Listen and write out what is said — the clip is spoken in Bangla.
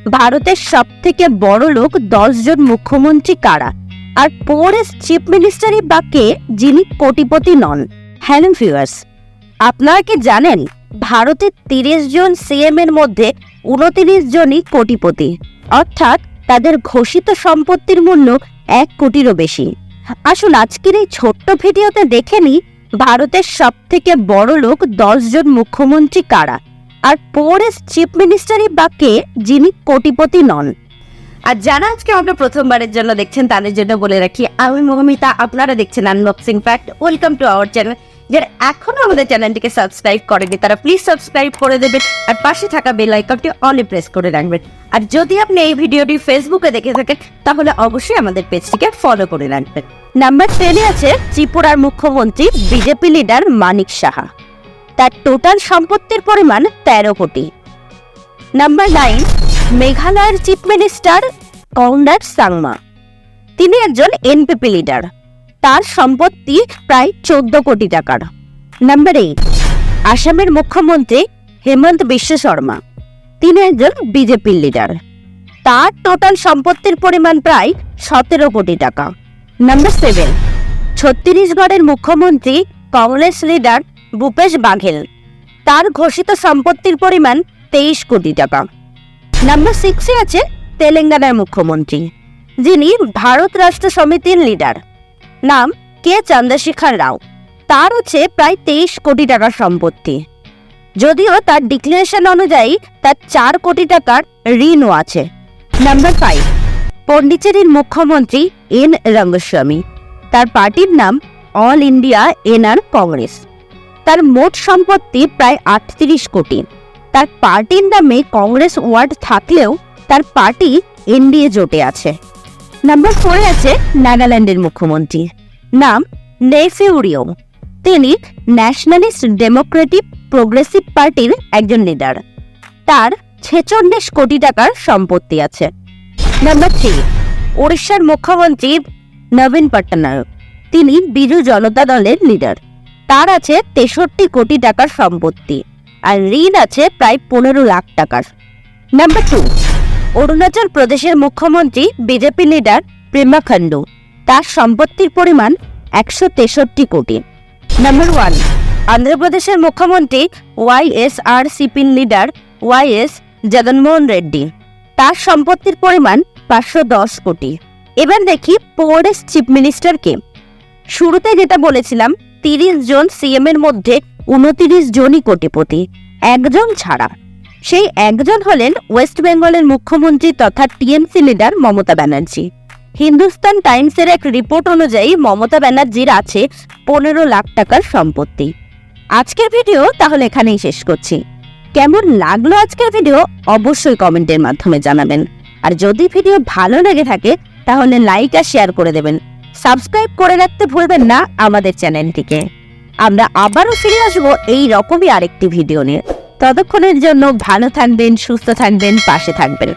ভারতের সবথেকে বড় লোক 10 জন মুখ্যমন্ত্রী কারা? আর পোরেস্ট চিফ মিনিস্টারই বা কে যিনি কোটিপতি নন? হ্যালো ভিউয়ার্স, আপনারা কি জানেন ভারতের 30 জন সিএম এর মধ্যে 29 জনই কোটিপতি, অর্থাৎ তাদের ঘোষিত সম্পত্তির মূল্য 1 কোটিরও বেশি। আসুন আজকের এই ছোট্ট ভিডিওতে দেখে নিই ভারতের সবথেকে বড় লোক 10 জন মুখ্যমন্ত্রী কারা, আর পোরেস্ট চিফ মিনিস্টারই বা কে যিনি কোটিপতি নন। আর যারা আজকে আমরা প্রথমবারের জন্য দেখছেন তাদের জন্য বলে রাখি, আমি মৌমিতা, আপনারা দেখছেন unboxing fact. Welcome to our channel. যারা এখনো আমাদের চ্যানেলটিকে সাবস্ক্রাইব করেনি তারা প্লিজ সাবস্ক্রাইব করে দেবেন আর পাশে থাকা বেল আইকনটি অলে প্রেস করে রাখবেন। আর যদি আপনি এই ভিডিওটি ফেসবুকে দেখে থাকেন তাহলে অবশ্যই আমাদের পেজটিকে ফলো করে রাখবেন। নাম্বার 10 আছে ত্রিপুরার মুখ্যমন্ত্রী বিজেপি লিডার মানিক সাহা। তার টোটাল সম্পত্তির পরিমাণ 13 কোটি। নাম্বার 9 মেঘালয়ের চিফ মিনিস্টার কনরাড সাংমা। তিনি একজন এনপিপি লিডার। তার সম্পত্তি প্রায় 14 কোটি টাকার। নাম্বার 8 আসামের মুখ্যমন্ত্রী হেমন্ত বিশ্ব শর্মা। তিনি একজন বিজেপির লিডার। তার টোটাল সম্পত্তির পরিমাণ প্রায় 17 কোটি টাকা। নাম্বার 7 ছত্তিশগড়ের মুখ্যমন্ত্রী কংগ্রেস লিডার ভূপেশ বাঘেল। তার ঘোষিত সম্পত্তির পরিমাণ 23 কোটি টাকা। নাম্বার 6 আছে তেলেঙ্গানার মুখ্যমন্ত্রী, যিনি ভারত রাষ্ট্র সমিতির লিডার। নাম কে চন্দ্রশেখর রাও। তার হচ্ছে প্রায় 23 কোটি টাকার সম্পত্তি, যদিও তার ডিক্লারেশন অনুযায়ী তার 4 কোটি টাকার ঋণও আছে। নাম্বার 5 পন্ডিচেরির মুখ্যমন্ত্রী এন রঙ্গস্বামী। তার পার্টির নাম অল ইন্ডিয়া এনআর কংগ্রেস। তার মোট সম্পত্তি প্রায় 38 কোটি। তার পার্টির নামে কংগ্রেস ওয়ার্ড থাকলেও তার পার্টি এনডিএ জোটে আছে। নাম্বার 4 আছে নাগাল্যান্ডের মুখ্যমন্ত্রী, নাম নেইফিউ রিও। তিনি ন্যাশনালিস্ট ডেমোক্রেটিক প্রোগ্রেসিভ পার্টির একজন লিডার। তার 46 কোটি টাকার সম্পত্তি আছে। নাম্বার 3 ওড়িশার মুখ্যমন্ত্রী নবীন পট্টনায়ক। তিনি বিজু জনতা দলের লিডার। তার আছে 63 কোটি টাকার সম্পত্তি আর ঋণ আছে প্রায় 15 লাখ টাকার। নাম্বার 2 অরুণাচল প্রদেশের মুখ্যমন্ত্রী বিজেপি লিডার পেমা খান্ডু। তার সম্পত্তির পরিমাণ 163 কোটি। নাম্বার 1 অন্ধ্রপ্রদেশের মুখ্যমন্ত্রী ওয়াইএসআরসিপির লিডার ওয়াইএস জগনমোহন রেড্ডি। তার সম্পত্তির পরিমাণ 510 কোটি। এবার দেখি পোরেস্ট চিফ মিনিস্টার কে। শুরুতে যেটা বলেছিলাম 30 জন সিএম এর মধ্যে 29 জনই কোটিপতি, একজন ছাড়া। সেই একজন হলেন ওয়েস্ট বেঙ্গলের মুখ্যমন্ত্রী তথা টিএমসি লিডার মমতা ব্যানার্জি। হিন্দুস্তান টাইমসের এক রিপোর্ট অনুযায়ী মমতা ব্যানার্জির আছে 15 লাখ টাকার সম্পত্তি। আজকের ভিডিও তাহলে এখানেই শেষ করছি। কেমন লাগলো আজকের ভিডিও অবশ্যই কমেন্টের মাধ্যমে জানাবেন। আর যদি ভিডিও ভালো লেগে থাকে তাহলে লাইক আর শেয়ার করে দেবেন। সাবস্ক্রাইব করে রাখতে ভুলবেন না আমাদের চ্যানেলটিকে। আমরা আবারও ফিরে আসবো এই রকমই আরেকটি ভিডিও নিয়ে। ততক্ষণের জন্য ভালো থাকবেন, সুস্থ থাকবেন, পাশে থাকবেন।